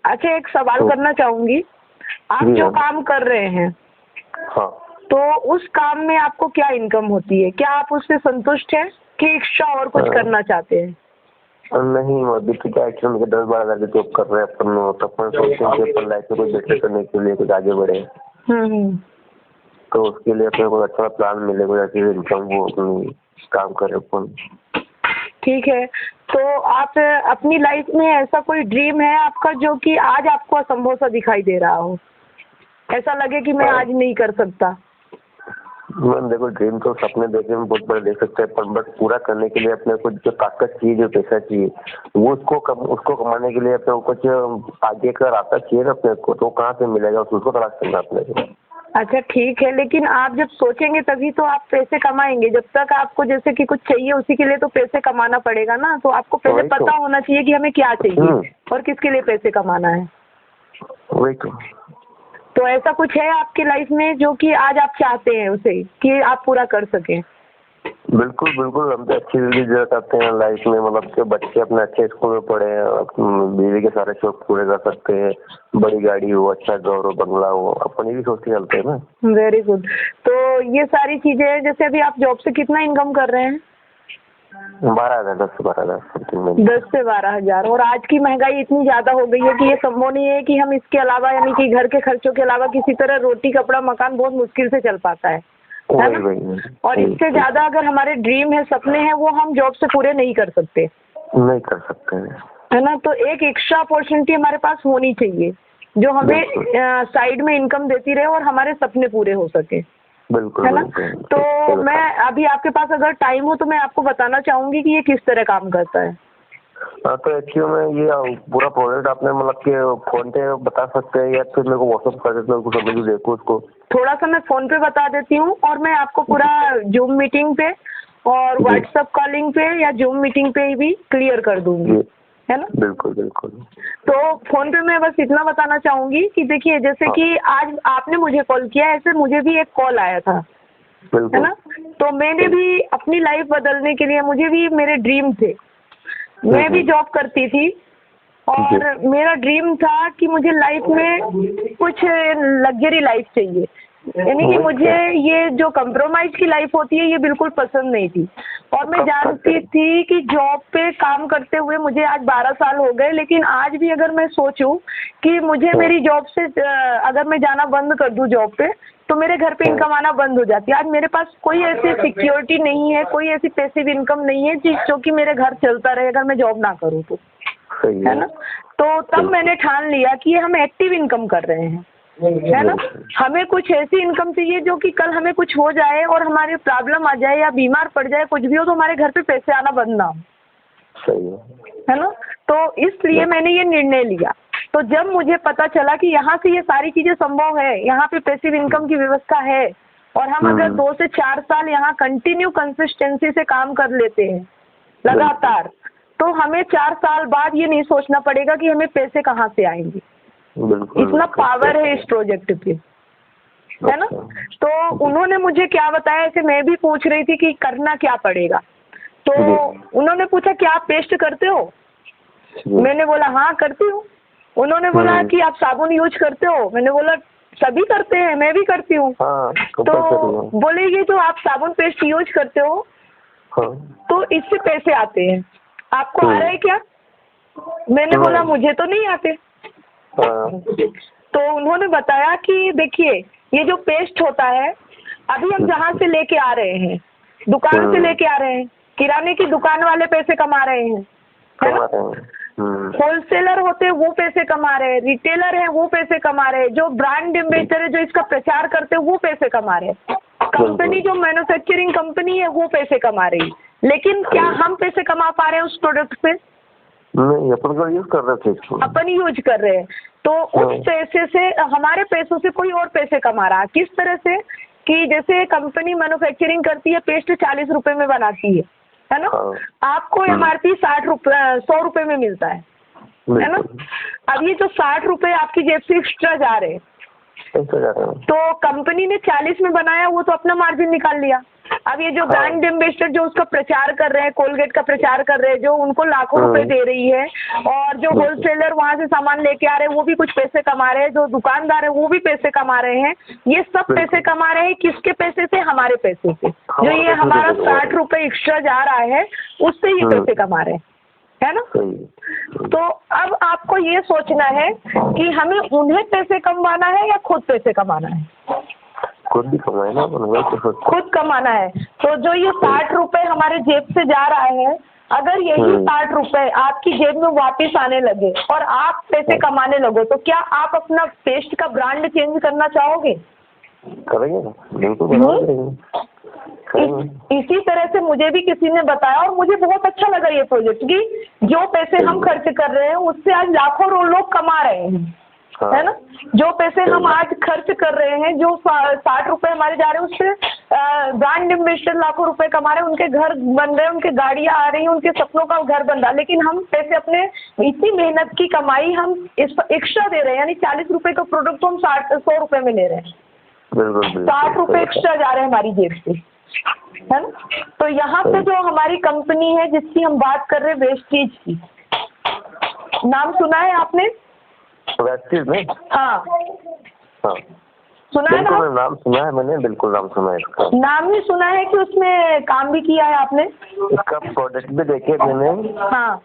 अच्छा, एक सवाल तो करना चाहूंगी। आप जी जो मैम। काम कर रहे हैं हाँ तो उस काम में आपको क्या इनकम होती है? क्या आप उससे संतुष्ट हैं कि एक्स्ट्रा और कुछ करना चाहते हैं? नहीं, अभी तो क्या एक्चुअली मुझे 10-12 हज़ार की जॉब कर रहे हैं अपन, तो अपन सोचते हैं कि अपन लाइफ में कुछ बेटर करने के लिए कुछ आगे बढ़े, हम्म। तो उसके लिए अपने को अच्छा प्लान मिले, कोई ऐसी इनकम वो अपनी काम करे अपन। ठीक है, तो आप अपनी लाइफ में ऐसा कोई ड्रीम है आपका जो कि आज आपको असंभव सा दिखाई दे रहा हो, ऐसा लगे कि मैं आज नहीं कर सकता? मैम देखो, ड्रीम तो सपने देखने में बहुत बड़े देख सकते हैं, पर बट पूरा करने के लिए अपने को जो ताकत चाहिए, जो पैसा चाहिए, वो उसको कमाने के लिए अपने को कुछ आगे का रास्ता चाहिए ना अपने को, तो कहाँ से मिलेगा उसको तलाश करना अपने को। अच्छा ठीक है, लेकिन आप जब सोचेंगे तभी तो आप पैसे कमाएंगे। जब तक आपको जैसे कि कुछ चाहिए उसी के लिए तो पैसे कमाना पड़ेगा ना। तो आपको पहले वही तो। पता होना चाहिए कि हमें क्या चाहिए और किसके लिए पैसे कमाना है। वही तो ऐसा कुछ है आपकी लाइफ में जो कि आज आप चाहते हैं उसे कि आप पूरा कर सकें? बिल्कुल बिल्कुल, हम तो अच्छी जिंदगी जीना चाहते हैं लाइफ में, मतलब कि बच्चे अपने अच्छे स्कूल में पढ़े, बीवी के सारे शौक पूरे कर सकते हैं, बड़ी गाड़ी हो, अच्छा घर हो, बंगला हो, अपन ये भी सोच के चलते हैं ना। Very good. तो ये सारी चीजें, जैसे अभी आप जॉब से कितना इनकम कर रहे हैं? 12,000, 10 से 12,000 समथिंग। 10 से 12,000। और आज की महंगाई इतनी ज्यादा हो गई है कि ये संभव नहीं है कि हम इसके अलावा, यानी कि घर के खर्चों के अलावा किसी तरह रोटी कपड़ा मकान बहुत मुश्किल से चल पाता है ना? और इससे ज्यादा अगर हमारे ड्रीम है, सपने हैं, वो हम जॉब से पूरे नहीं कर सकते, नहीं कर सकते हैं, है ना? तो एक एक्स्ट्रा अपॉर्चुनिटी हमारे पास होनी चाहिए जो हमें साइड में इनकम देती रहे और हमारे सपने पूरे हो सके, बिल्कुल है ना? बिल्कुल। तो मैं अभी आपके पास अगर टाइम हो तो मैं आपको बताना चाहूंगी कि ये किस तरह काम करता है। हाँ, तो एक्चुअली में ये पूरा प्रोजेक्ट आपने मतलब कि फोन पे बता सकते हैं या फिर मेरे को व्हाट्सएप कर देते हैं, उसको समझ देखो उसको। थोड़ा सा मैं फोन पे बता देती हूँ और मैं आपको पूरा जूम मीटिंग पे और व्हाट्सएप कॉलिंग पे या जूम मीटिंग पे भी क्लियर कर दूंगी, है ना? बिल्कुल बिल्कुल। तो फोन पे मैं बस इतना बताना चाहूंगी कि देखिए, जैसे कि आज आपने मुझे कॉल किया, ऐसे मुझे भी एक कॉल आया था, है ना? तो मैंने भी अपनी लाइफ बदलने के लिए, मुझे भी मेरे ड्रीम थे, मैं भी जॉब करती थी और मेरा ड्रीम था कि मुझे लाइफ में कुछ लग्जरी लाइफ चाहिए, यानी कि मुझे ये जो कंप्रोमाइज की लाइफ होती है ये बिल्कुल पसंद नहीं थी। और मैं जानती थी कि जॉब पे काम करते हुए मुझे आज 12 साल हो गए, लेकिन आज भी अगर मैं सोचूं कि मुझे मेरी जॉब से अगर मैं जाना बंद कर दूं जॉब पे, तो मेरे घर पे इनकम आना बंद हो जाती है। आज मेरे पास कोई ऐसी सिक्योरिटी नहीं है, कोई ऐसी पैसिव इनकम नहीं है जो कि मेरे घर चलता रहे अगर मैं जॉब ना करूँ तो, है ना? तो तब मैंने ठान लिया कि ये हम एक्टिव इनकम कर रहे हैं, है ना? हमें कुछ ऐसी इनकम चाहिए जो कि कल हमें कुछ हो जाए और हमारी प्रॉब्लम आ जाए या बीमार पड़ जाए, कुछ भी हो, तो हमारे घर पे पैसे आना बंद ना हो, है ना? तो इसलिए मैंने ये निर्णय लिया। तो जब मुझे पता चला कि यहाँ से ये सारी चीजें संभव है, यहाँ पे पैसिव इनकम की व्यवस्था है और हम अगर 2 से 4 साल यहाँ कंटिन्यू कंसिस्टेंसी से काम कर लेते हैं लगातार, तो हमें 4 साल बाद ये नहीं सोचना पड़ेगा कि हमें पैसे कहाँ से आएंगे। इतना पावर है इस प्रोजेक्ट पे, है ना? तो उन्होंने मुझे क्या बताया, ऐसे मैं भी पूछ रही थी कि करना क्या पड़ेगा, तो उन्होंने पूछा क्या आप पेस्ट करते हो? मैंने बोला हाँ करती हूँ। उन्होंने बोला कि आप साबुन यूज करते हो? मैंने बोला सभी करते हैं, मैं भी करती हूँ। तो बोले ये जो आप साबुन पेस्ट यूज करते हो तो इससे पैसे आते हैं, आपको आ रहा है क्या? मैंने बोला मुझे तो नहीं आते। तो उन्होंने बताया कि देखिए, ये जो पेस्ट होता है, अभी हम जहाँ से लेके आ रहे हैं, दुकान से लेके आ रहे हैं, किराने की दुकान वाले पैसे कमा रहे हैं, है ना? होलसेलर होते हैं वो पैसे कमा रहे हैं, रिटेलर है वो पैसे कमा रहे हैं, जो ब्रांड एम्बेसडर है, जो इसका प्रचार करते हैं वो पैसे कमा रहे हैं, कंपनी जो मैन्युफैक्चरिंग कंपनी है वो पैसे कमा रही है। लेकिन क्या हम पैसे कमा पा रहे हैं उस प्रोडक्ट से? नहीं, अपन यूज कर रहे थे इसको, अपन यूज कर रहे हैं। तो उस पैसे से, हमारे पैसों से कोई और पैसे कमा रहा है। किस तरह से कि जैसे कंपनी मैन्युफैक्चरिंग करती है, पेस्ट 40 रुपए में बनाती है ना? आपको MRP 100 रुपए में मिलता है ना? अब ये जो 60 रुपए आपकी जेब से एक्स्ट्रा जा रहे हैं, ऐसा जा रहा है। तो कंपनी ने 40 में बनाया, वो तो अपना मार्जिन निकाल लिया। अब ये जो ब्रांड एम्बेसडर जो उसका प्रचार कर रहे हैं, कोलगेट का प्रचार कर रहे हैं, जो उनको लाखों रुपए दे रही है, और जो होलसेलर वहां से सामान लेके आ रहे हैं वो भी कुछ पैसे कमा रहे हैं, जो दुकानदार है वो भी पैसे कमा रहे हैं। ये सब पैसे कमा रहे हैं किसके पैसे से? हमारे पैसे से। जो ये हमारा 60 रुपए एक्स्ट्रा जा रहा है उससे ये पैसे कमा रहे हैं, है ना? तो अब आपको ये सोचना है कि हमें उन्हें पैसे कमाना है या खुद पैसे कमाना है? खुद भी कमाए ना, खुद कमाना है। तो जो ये 60 रुपए हमारे जेब से जा रहा है, अगर यही 60 रुपए आपकी जेब में वापस आने लगे और आप पैसे कमाने लगो, तो क्या आप अपना पेस्ट का ब्रांड चेंज करना चाहोगे? करेंगे ना, बिल्कुल इसी तरह से मुझे भी किसी ने बताया और मुझे बहुत अच्छा लगा ये प्रोजेक्ट, कि जो पैसे हम खर्च कर रहे हैं उससे आज लाखों लोग कमा रहे हैं, है ना? जो पैसे हम आज खर्च कर रहे हैं, जो 60 रुपए हमारे जा रहे हैं, उससे ब्रांड एम्बेसडर लाखों रुपए कमा रहे हैं, उनके घर बन रहे हैं, उनके गाड़ियां आ रही हैं, उनके सपनों का घर बन रहा है। लेकिन हम पैसे अपने इतनी मेहनत की कमाई हम एक्स्ट्रा दे रहे हैं, यानी 40 रुपए का प्रोडक्ट तो हम 100 रुपए में ले रहे हैं। 60 रुपए एक्स्ट्रा जा रहे हैं हमारी जेब से, है ना? तो यहाँ पे जो हमारी कंपनी है जिसकी हम बात कर रहे हैं, वेस्टीज की, नाम सुना है आपने? वेस्टीज में? हाँ हाँ सुना है ना? नाम सुना है मैंने, बिल्कुल नाम सुना है इसका। नाम ही सुना है कि उसमें काम भी किया है आपने? इसका प्रोडक्ट भी देखे मैंने। हाँ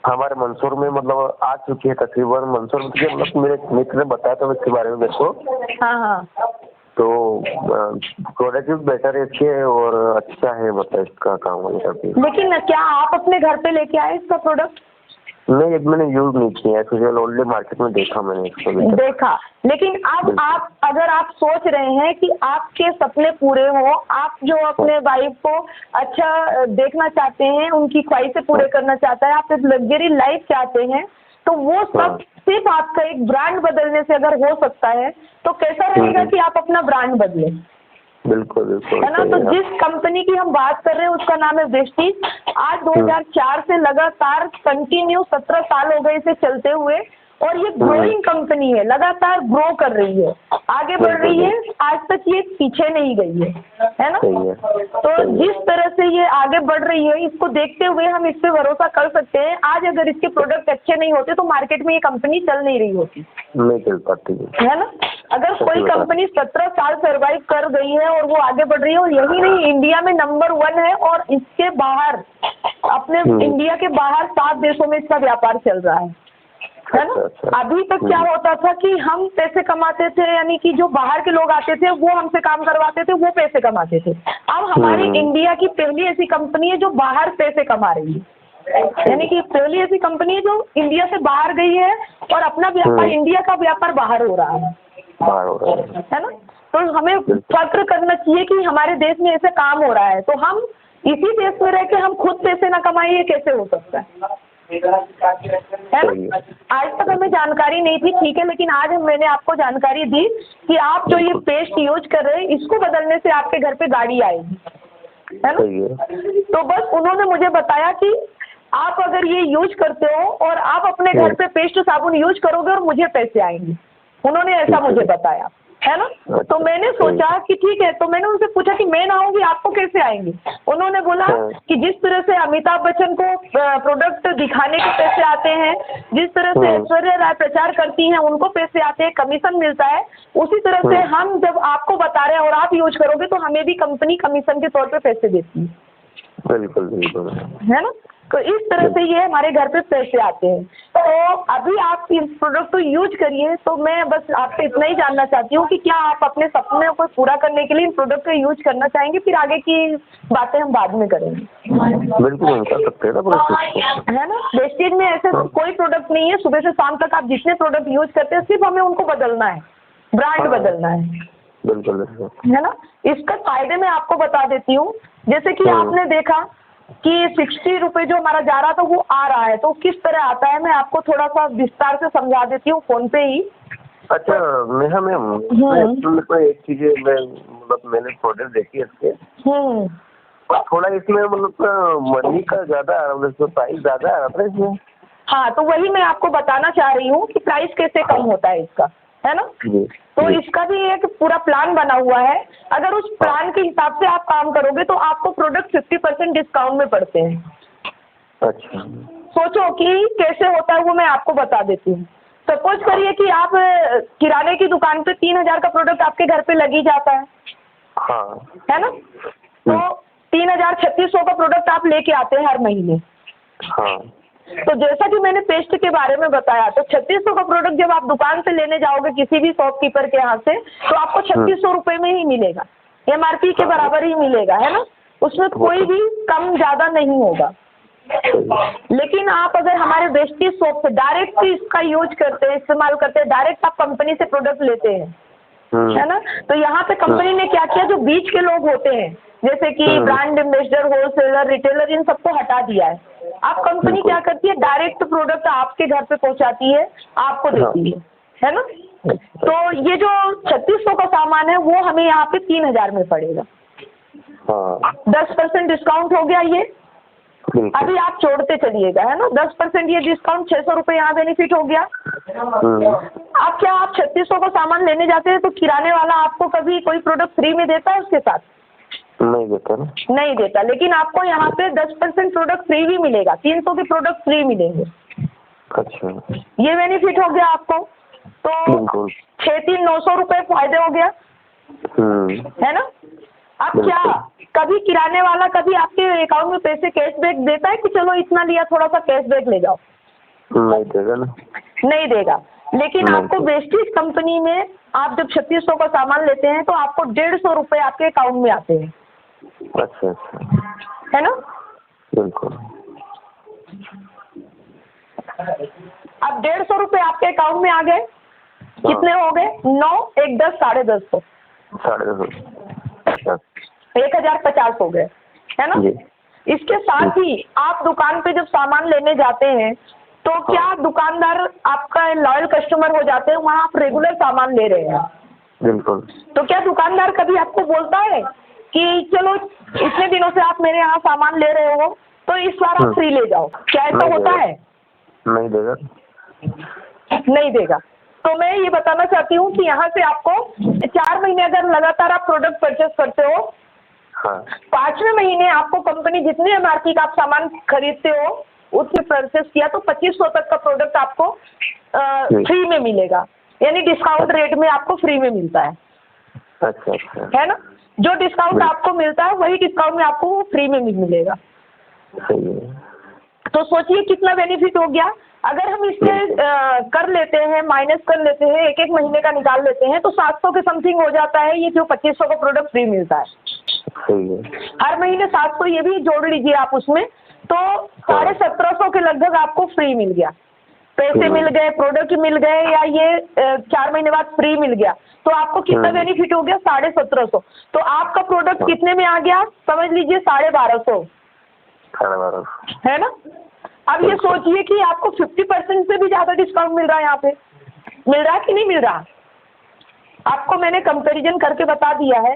हमारे मंसूर में मतलब आ चुकी है तकरीबन। मंसूर में मतलब मेरे मित्र ने बताया था इसके बारे में मेरे को। हाँ हाँ। तो प्रोडक्ट भी बेटर है इसके और अच्छा है, मतलब इसका काम वगैरह भी। लेकिन क्या आप अपने घर पे लेके आए इसका प्रोडक्ट? नहीं, मैंने यूज नहीं किया है, ओनली मार्केट में देखा मैंने इसको। देखा, लेकिन अब आप अगर आप सोच रहे हैं कि आपके सपने पूरे हो, आप जो अपने वाइफ को अच्छा देखना चाहते हैं, उनकी ख्वाहिशें पूरे करना चाहता है, आप एक लग्जरी लाइफ चाहते हैं, तो वो सब सिर्फ आपका एक ब्रांड बदलने से अगर हो सकता है, तो कैसा रहेगा कि आप अपना ब्रांड बदलें? बिल्कुल बिल्कुल, है ना? तो जिस कंपनी की हम बात कर रहे हैं उसका नाम है वेस्टीज। आज 2004 से लगातार कंटिन्यू 17 साल हो गए इसे चलते हुए, और ये ग्रोइंग कंपनी है, लगातार ग्रो कर रही है, आगे बढ़ रही है, आज तक ये पीछे नहीं गई है ना? तो जिस तरह से ये आगे बढ़ रही है, इसको देखते हुए हम इस पे भरोसा कर सकते हैं। आज अगर इसके प्रोडक्ट अच्छे नहीं होते तो मार्केट में ये कंपनी चल नहीं रही होती, नहीं चल पाती है ना? अगर कोई कंपनी 17 साल सर्वाइव कर गई है और वो आगे बढ़ रही है, और यही नहीं, इंडिया में नंबर 1 है, और इसके बाहर अपने इंडिया के बाहर 7 देशों में इसका व्यापार चल रहा है ना? अभी तक क्या होता था कि हम पैसे कमाते थे, यानी कि जो बाहर के लोग आते थे वो हमसे काम करवाते थे, वो पैसे कमाते थे। अब हमारी इंडिया की पहली ऐसी कंपनी है जो बाहर पैसे कमा रही है, यानी कि पहली ऐसी कंपनी है जो इंडिया से बाहर गई है और अपना व्यापार, इंडिया का व्यापार बाहर हो रहा है ना? तो हमें फक्र करना चाहिए कि हमारे देश में ऐसे काम हो रहा है, तो हम इसी देश में रह के हम खुद पैसे ना कमाएं, ये कैसे हो सकता है ना? आज तक हमें जानकारी नहीं थी, ठीक है, लेकिन आज मैंने आपको जानकारी दी कि आप जो ये पेस्ट यूज कर रहे हैं, इसको बदलने से आपके घर पे गाड़ी आएगी, है ना? तो बस उन्होंने मुझे बताया कि आप अगर ये यूज करते हो और आप अपने घर पे पेस्ट साबुन यूज करोगे और मुझे पैसे आएंगे, उन्होंने ऐसा मुझे बताया, है ना? तो मैंने सोचा कि ठीक है, तो मैंने उनसे पूछा कि मैं ना आऊंगी, आपको कैसे आएंगे? उन्होंने बोला कि जिस तरह से अमिताभ बच्चन को प्रोडक्ट दिखाने के पैसे आते हैं, जिस तरह से ऐश्वर्या राय प्रचार करती हैं उनको पैसे आते हैं, कमीशन मिलता है, उसी तरह से हम जब आपको बता रहे हैं और आप यूज करोगे तो हमें भी कंपनी कमीशन के तौर पे पैसे देती है। बिल्कुल बिल्कुल, है ना? तो इस तरह से ये हमारे घर पे पैसे आते हैं। तो अभी आप इस प्रोडक्ट को यूज करिए। तो मैं बस आपसे इतना ही जानना चाहती हूँ कि क्या आप अपने सपने को पूरा करने के लिए इन प्रोडक्ट का यूज करना चाहेंगे? फिर आगे की बातें हम बाद में करेंगे। बिल्कुल कर सकते हैं ना, है ना? वेस्टेज में ऐसे कोई प्रोडक्ट नहीं है, सुबह से शाम तक आप जितने प्रोडक्ट यूज करते हैं सिर्फ हमें उनको बदलना है, ब्रांड बदलना है। बिल्कुल, है ना? इसका फायदे मैं आपको बता देती हूँ। जैसे कि आपने देखा कि 60 रुपए जो हमारा जा रहा था वो आ रहा है, तो किस तरह आता है मैं आपको थोड़ा सा विस्तार से समझा देती हूँ फोन पे ही। अच्छा नेहा मैम, एक चीज मतलब मैंने प्रोडक्ट देखी इसके, थोड़ा इसमें मतलब मनी का ज्यादा, प्राइस ज्यादा है इसमें। हाँ, तो वही मैं आपको बताना चाह रही हूँ कि प्राइस कैसे कम होता है इसका। है ना। तो इसका भी एक पूरा प्लान बना हुआ है। अगर उस प्लान के हिसाब से आप काम करोगे तो आपको प्रोडक्ट 50% डिस्काउंट में पड़ते हैं। अच्छा। सोचो कि कैसे होता है वो मैं आपको बता देती हूँ। सपोज करिए कि आप किराने की दुकान पे 3000 का प्रोडक्ट आपके घर पे लग ही जाता है, हाँ। है ना। तो 3000 3600 का प्रोडक्ट आप लेके आते हैं हर महीने। हाँ। तो जैसा कि मैंने पेस्ट के बारे में बताया, तो 3600 का प्रोडक्ट जब आप दुकान से लेने जाओगे किसी भी शॉपकीपर के यहाँ से, तो आपको 3600 रुपये में ही मिलेगा, MRP के बराबर ही मिलेगा, है ना। उसमें कोई भी कम ज़्यादा नहीं होगा। लेकिन आप अगर हमारे बेस्टी शॉप से डायरेक्ट इसका यूज करते हैं, इस्तेमाल करते हैं, डायरेक्ट आप कंपनी से प्रोडक्ट लेते हैं, है ना। तो यहाँ पे कंपनी ने क्या किया, जो बीच के लोग होते हैं जैसे कि ब्रांड एम्बेसडर, होलसेलर, रिटेलर, इन सबको हटा दिया है। अब कंपनी क्या करती है, डायरेक्ट प्रोडक्ट आपके घर पे पहुँचाती है, आपको देती है ना। तो ये जो 3600 का सामान है वो हमें यहाँ पे 3000 में पड़ेगा। 10% डिस्काउंट हो गया ये। अभी आप जोड़ते चलिएगा, है ना। 10% ये डिस्काउंट, 600 रुपये यहाँ बेनिफिट हो गया। अब क्या आप 3600 का सामान लेने जाते हैं तो किराने वाला आपको कभी कोई प्रोडक्ट फ्री में देता है उसके साथ? नहीं देता ना। नहीं देता। लेकिन आपको यहाँ पे 10% प्रोडक्ट फ्री भी मिलेगा, 300 के प्रोडक्ट फ्री मिलेंगे। अच्छा। ये बेनिफिट हो गया आपको। तो 6-3 900 रुपये फायदे हो गया, है ना। अब क्या कभी किराने वाला कभी आपके अकाउंट में पैसे कैशबैक देता है कि चलो इतना लिया थोड़ा सा कैशबैक ले जाओ? नहीं देगा ना। नहीं देगा। लेकिन आपको वेस्टीज कंपनी में आप जब 3600 का सामान लेते हैं तो आपको 150 रुपये आपके अकाउंट में आते हैं। अच्छा अच्छा, है ना। बिल्कुल। अब 150 रुपये आपके अकाउंट में आ गए। कितने हो गए? 9 1 10 1050। 1050। 1050 हो गए, है ना। इसके साथ ही आप दुकान पे जब सामान लेने जाते हैं तो क्या दुकानदार आपका लॉयल कस्टमर हो जाते हैं, वहाँ आप रेगुलर सामान ले रहे हैं। बिल्कुल। तो क्या दुकानदार कभी आपको बोलता है कि चलो इतने दिनों से आप मेरे यहाँ सामान ले रहे हो तो इस बार आप फ्री ले जाओ? क्या ऐसा होता है? नहीं देगा। नहीं देगा। तो मैं ये बताना चाहती हूँ कि यहाँ से आपको 4 महीने अगर लगातार आप प्रोडक्ट परचेस करते हो, 5वें महीने आपको कंपनी जितने MRP का आप सामान खरीदते हो उससे परचेस किया तो 2500 तक का प्रोडक्ट आपको फ्री में मिलेगा, यानी डिस्काउंट रेट में आपको फ्री में मिलता है। अच्छा अच्छा, है ना। जो डिस्काउंट आपको मिलता है वही डिस्काउंट में आपको फ्री में मिलेगा। तो सोचिए कितना बेनिफिट हो गया। अगर हम इससे कर लेते हैं, माइनस कर लेते हैं, एक एक महीने का निकाल लेते हैं तो 700 के समथिंग हो जाता है ये जो 2500 का प्रोडक्ट फ्री मिलता है। हर महीने 700 ये भी जोड़ लीजिए आप उसमें, तो 1750 के लगभग आपको फ्री मिल गया। पैसे मिल गए, प्रोडक्ट मिल गए, या ये 4 महीने बाद फ्री मिल गया, तो आपको कितना बेनिफिट हो गया? 1750। तो आपका प्रोडक्ट कितने में आ गया? समझ लीजिए 1250। है ना। अब ये सोचिए कि आपको 50% से भी ज्यादा डिस्काउंट मिल रहा है यहाँ पे। मिल रहा है कि नहीं मिल रहा? आपको मैंने कंपैरिजन करके बता दिया है,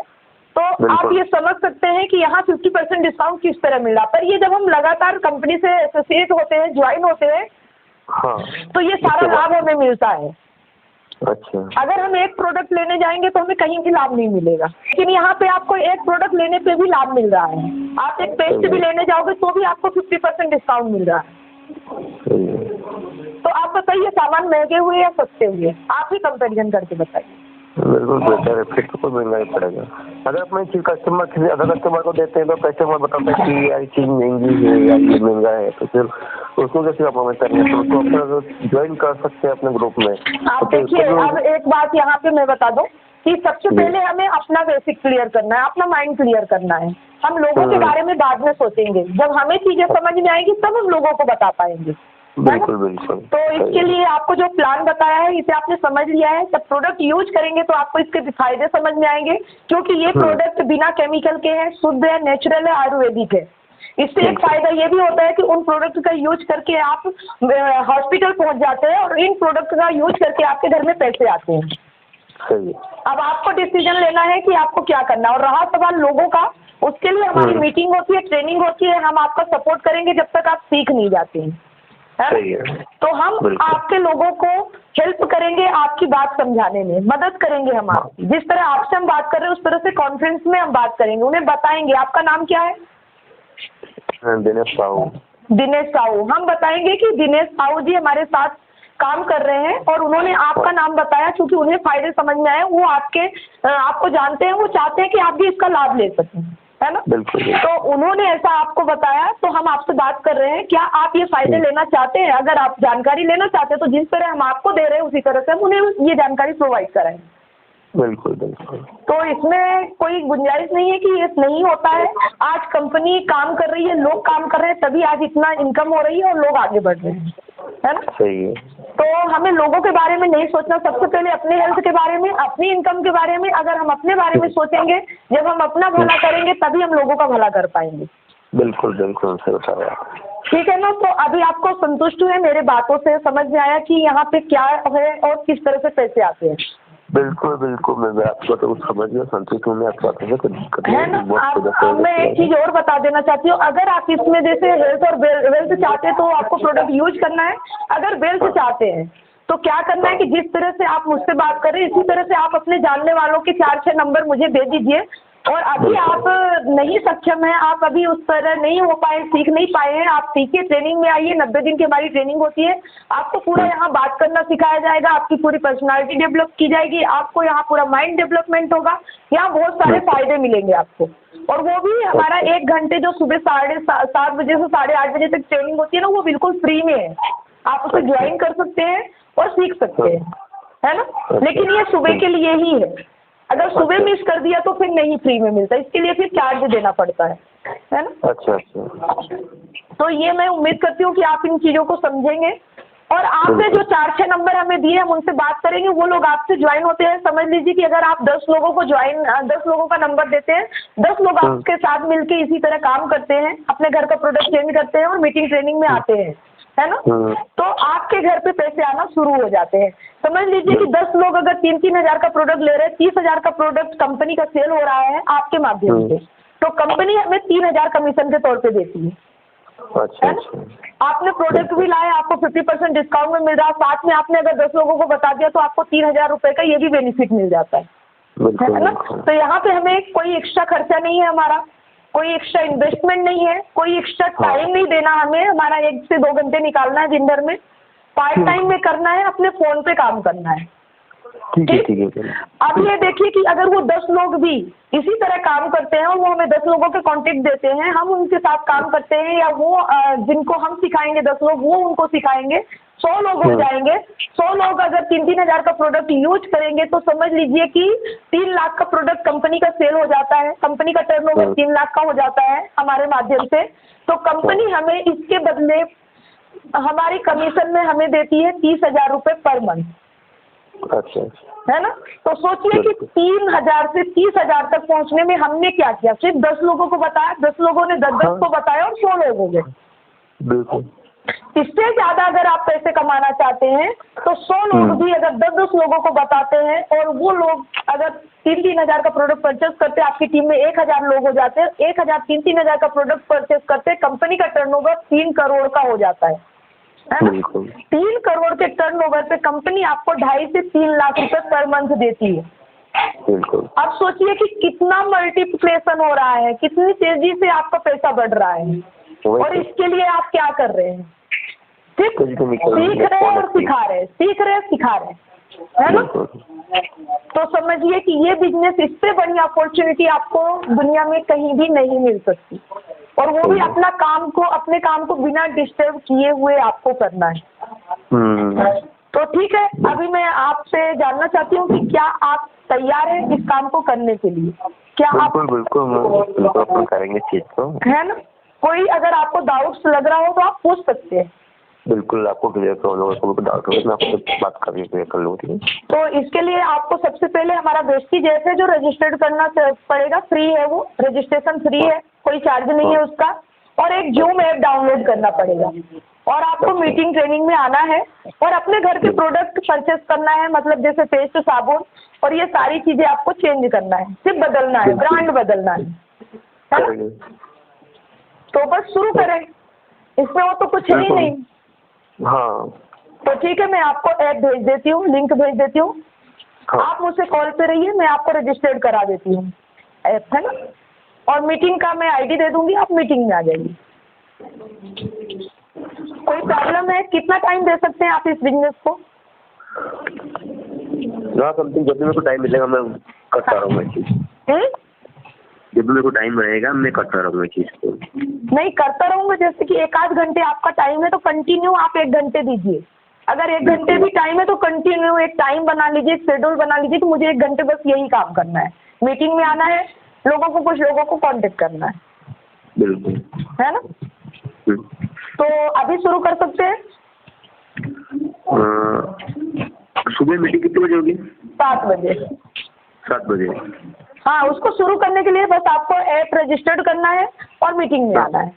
तो आप ये समझ सकते हैं कि यहाँ 50% डिस्काउंट किस तरह मिल रहा। पर ये जब हम लगातार कंपनी से एसोसिएट होते हैं, ज्वाइन होते हैं, तो ये सारा लाभ हमें मिलता है। अच्छा। अगर हम एक प्रोडक्ट लेने जाएंगे तो हमें कहीं भी लाभ नहीं मिलेगा, लेकिन यहाँ पे आपको एक प्रोडक्ट लेने पे भी लाभ मिल रहा है। आप एक पेस्ट भी लेने जाओगे तो भी आपको 50% डिस्काउंट मिल रहा है। तो आप बताइए सामान महंगे हुए या सस्ते हुए? आप ही कंपैरिजन करके बताइए। बिल्कुल बेटर है, फिर तो महंगा ही पड़ेगा। अगर अपने चीज कस्टमर किसी अदर कस्टमर को देते हैं तो कस्टमर बताता है कि यार चीज महंगी है या ये महंगा है, तो फिर उसको कैसे आप हमें करनी है? तो उसको अपना ज्वाइन कर सकते हैं अपने ग्रुप में। आप देखिए, अब एक बात यहाँ पे मैं बता दूं कि सबसे पहले हमें अपना बेसिक क्लियर करना है, अपना माइंड क्लियर करना है। हम लोगों के बारे में बाद में सोचेंगे, जब हमें चीजें समझ में आएंगी तब हम लोगों को बता पाएंगे। बिल्कुल बिल्कुल। तो इसके लिए आपको जो प्लान बताया है इसे आपने समझ लिया है। जब प्रोडक्ट यूज करेंगे तो आपको इसके फायदे समझ में आएंगे, क्योंकि ये प्रोडक्ट बिना केमिकल के है, शुद्ध है, नेचुरल है, आयुर्वेदिक है। इससे एक फायदा ये भी होता है कि उन प्रोडक्ट का यूज करके आप हॉस्पिटल पहुंच जाते हैं और इन प्रोडक्ट का यूज करके आपके घर में पैसे आते हैं। सही। अब आपको डिसीजन लेना है कि आपको क्या करना है। और रहा सवाल लोगों का, उसके लिए हमारी मीटिंग होती है, ट्रेनिंग होती है। हम आपका सपोर्ट करेंगे जब तक आप सीख नहीं जाते हैं। तो हम आपके लोगों को हेल्प करेंगे। करेंगे आपकी बात समझाने में, मदद करेंगे हम आपकी। जिस तरह आपसे हम बात कर रहे हैं उस तरह से कॉन्फ्रेंस में हम बात करेंगे, उन्हें बताएंगे। आपका नाम क्या है? दिनेश साहू। दिनेश साहू। हम बताएंगे कि दिनेश साहू जी हमारे साथ काम कर रहे हैं और उन्होंने आपका नाम बताया क्योंकि उन्हें फायदे समझ में आए, वो आपको जानते हैं, वो चाहते हैं कि आप भी इसका लाभ ले सकें, है ना? बिल्कुल। तो उन्होंने ऐसा आपको बताया, तो हम आपसे बात कर रहे हैं, क्या आप ये फायदे लेना चाहते हैं? अगर आप जानकारी लेना चाहते हैं तो जिस तरह हम आपको दे रहे हैं उसी तरह से हम उन्हें ये जानकारी प्रोवाइड कराएं। बिल्कुल बिल्कुल। तो इसमें कोई गुंजाइश नहीं है कि ये नहीं होता है। आज कंपनी काम कर रही है, लोग काम कर रहे हैं, तभी आज इतना इनकम हो रही है और लोग आगे बढ़ रहे हैं, है ना? सही है। तो हमें लोगों के बारे में नहीं सोचना, सबसे पहले अपने हेल्थ के बारे में, अपनी इनकम के बारे में। अगर हम अपने बारे में सोचेंगे, जब हम अपना भला करेंगे तभी हम लोगों का भला कर पाएंगे। बिल्कुल बिल्कुल सही बता रहे हैं। ठीक है ना? तो अभी आपको संतुष्ट हुए मेरे बातों से? समझ में आया कि यहाँ पे क्या है और किस तरह से पैसे आते हैं? बिल्कुल बिल्कुल, मैं आपको तो समझ गया, संतुष्ट हूँ मैं आपकी बातों से, कोई दिक्कत है ना? अब मैं एक चीज और बता देना चाहती हूँ, अगर आप इसमें जैसे हेल्थ और वेल्थ चाहते हैं तो आपको प्रोडक्ट यूज करना है। अगर वेल्थ चाहते हैं तो क्या करना है कि जिस तरह से आप मुझसे बात कर रहे हैं इसी तरह से आप अपने जानने वालों के 4-6 नंबर मुझे दे दीजिए। और अभी आप नहीं सक्षम हैं, आप अभी उस तरह नहीं हो पाए, सीख नहीं पाए हैं, आप सीखिए, ट्रेनिंग में आइए। 90 दिन की हमारी ट्रेनिंग होती है, आपको पूरा यहाँ बात करना सिखाया जाएगा, आपकी पूरी पर्सनालिटी डेवलप की जाएगी, आपको यहाँ पूरा माइंड डेवलपमेंट होगा, यहाँ बहुत सारे फायदे मिलेंगे आपको। और वो भी हमारा 1 घंटे जो सुबह 7:30 बजे से 8:30 बजे तक ट्रेनिंग होती है ना, वो बिल्कुल फ्री में है। आप उसे ज्वाइन कर सकते हैं और सीख सकते हैं, है ना? लेकिन ये सुबह के लिए ही है। अगर सुबह मिस कर दिया तो फिर नहीं फ्री में मिलता, इसके लिए फिर चार्ज देना पड़ता है ना? अच्छा। तो ये मैं उम्मीद करती हूँ कि आप इन चीज़ों को समझेंगे और आपने जो 4-6 नंबर हमें दिए हम उनसे बात करेंगे, वो लोग आपसे ज्वाइन होते हैं। समझ लीजिए कि अगर आप 10 लोगों को 10 लोगों का नंबर देते हैं, 10 लोग आपके साथ मिलके इसी तरह काम करते हैं, अपने घर का प्रोडक्ट चेंज करते हैं और मीटिंग ट्रेनिंग में आते हैं, है ना? तो आपके घर पे पैसे आना शुरू हो जाते हैं। समझ लीजिए कि 10 लोग अगर 3-3 हज़ार का प्रोडक्ट ले रहे हैं, 30 हज़ार का प्रोडक्ट कंपनी का सेल हो रहा है आपके माध्यम से, तो कंपनी हमें 3,000 कमीशन के तौर पे देती है। अच्छा। आपने प्रोडक्ट भी लाए, आपको 50% डिस्काउंट में मिल रहा है, साथ में आपने अगर 10 लोगों को बता दिया तो आपको 3,000 रुपए का ये भी बेनिफिट मिल जाता है ना? तो यहाँ पे हमें कोई एक्स्ट्रा खर्चा नहीं है हमारा, कोई एक्स्ट्रा इन्वेस्टमेंट नहीं है, कोई एक्स्ट्रा टाइम नहीं देना हमें, हमारा 1 से 2 घंटे निकालना है दिन भर में, पार्ट टाइम में करना है, अपने फोन पे काम करना है। ठीक है। अब ये देखिए कि अगर वो 10 लोग भी इसी तरह काम करते हैं और वो हमें 10 लोगों के कॉन्टेक्ट देते हैं, हम उनके साथ काम करते हैं, या वो जिनको हम सिखाएंगे 10 लोग वो उनको सिखाएंगे, 100 लोग हो जाएंगे। 100 लोग अगर 3-3 हज़ार का प्रोडक्ट यूज करेंगे तो समझ लीजिए कि 3 लाख का प्रोडक्ट कंपनी का सेल हो जाता है, कंपनी का टर्नओवर 3 लाख का हो जाता है हमारे माध्यम से। तो कंपनी हमें इसके बदले हमारी कमीशन में हमें देती है 30,000 रुपये पर मंथ। अच्छा। है ना? तो सोचिए कि 3,000 से 30,000 तक पहुंचने में हमने क्या किया, सिर्फ 10 लोगों को बताया, 10 लोगों ने 10-10 को बताया और 100 लोग हो गए। बिल्कुल। इससे ज्यादा अगर आप पैसे कमाना चाहते हैं तो 100 लोग भी अगर 10-10 लोगों को बताते हैं और वो लोग अगर 3-3 हज़ार का प्रोडक्ट परचेस करते हैं, आपकी टीम में 1,000 लोग हो जाते हैं, 1,000 3-3 हज़ार का प्रोडक्ट परचेस करते हैं, कंपनी का टर्नओवर 3 करोड़ का हो जाता है ना? 3 करोड़ के टर्नओवर पे कंपनी आपको 2.5 से 3 लाख रुपए पर मंथ देती है। बिल्कुल। अब सोचिए कि कितना मल्टीप्लिकेशन हो रहा है, कितनी तेजी से आपका पैसा बढ़ रहा है, और इसके लिए आप क्या कर रहे हैं? सिर्फ सीख रहे हैं और सिखा रहे हैं, सीख रहे हैं सिखा रहे हैं, है ना? तो समझिए कि ये बिजनेस, इससे बड़ी अपॉर्चुनिटी आपको दुनिया में कहीं भी नहीं मिल सकती, और वो भी अपने काम को बिना डिस्टर्ब किए हुए आपको करना है। तो ठीक है, अभी मैं आपसे जानना चाहती हूँ कि क्या आप तैयार हैं इस काम को करने के लिए? क्या आप? बिल्कुल करेंगे चीज को, है ना? कोई अगर आपको डाउट्स लग रहा हो तो आप पूछ सकते हैं। बिल्कुल, आपको क्लियर करूँगा, डाउट हो मैं आपसे बात क्लियर कर लूँगी। तो इसके लिए आपको सबसे पहले हमारा वेस्टीज ऐप है जो रजिस्टर्ड करना पड़ेगा, फ्री है, वो रजिस्ट्रेशन फ्री है, कोई चार्ज नहीं है उसका, और एक जूम ऐप डाउनलोड करना पड़ेगा, और आपको मीटिंग ट्रेनिंग में आना है और अपने घर के प्रोडक्ट परचेस करना है, मतलब जैसे पेस्ट, साबुन और ये सारी चीजें आपको चेंज करना है, सिर्फ बदलना है, ब्रांड बदलना है ना? तो बस शुरू करें, इसमें वो तो कुछ है ही नहीं। हाँ, तो ठीक है, मैं आपको ऐप भेज देती हूँ, लिंक भेज देती हूँ। हाँ। आप मुझसे कॉल पे रहिए, मैं आपको रजिस्टर्ड करा देती हूँ ऐप, है ना। और मीटिंग का मैं आईडी दे दूंगी, आप मीटिंग में आ जाइए। कोई प्रॉब्लम है? कितना टाइम दे सकते हैं आप इस बिजनेस को? ना समथिंग, जब भी मेरे को टाइम मिलेगा मैं करता रहूँगा इस चीज़। जब भी मेरे को टाइम रहेगा मैं करता रहूँगा इस चीज़ को। नहीं, करता रहूँगा, जैसे कि 1 आध घंटे आपका टाइम है तो कंटिन्यू आप 1 घंटे दीजिए। अगर 1 घंटे भी टाइम है तो कंटिन्यू एक टाइम बना लीजिए, एक शेड्यूल बना लीजिए कि मुझे 1 घंटे बस यही काम करना है, मीटिंग में आना है, कुछ लोगों को कांटेक्ट करना है, बिल्कुल, है ना। तो अभी शुरू कर सकते हैं। सुबह मीटिंग कितने बजे होगी? 7 बजे। 7 बजे। हाँ, उसको शुरू करने के लिए बस आपको ऐप रजिस्टर्ड करना है और मीटिंग में आना है।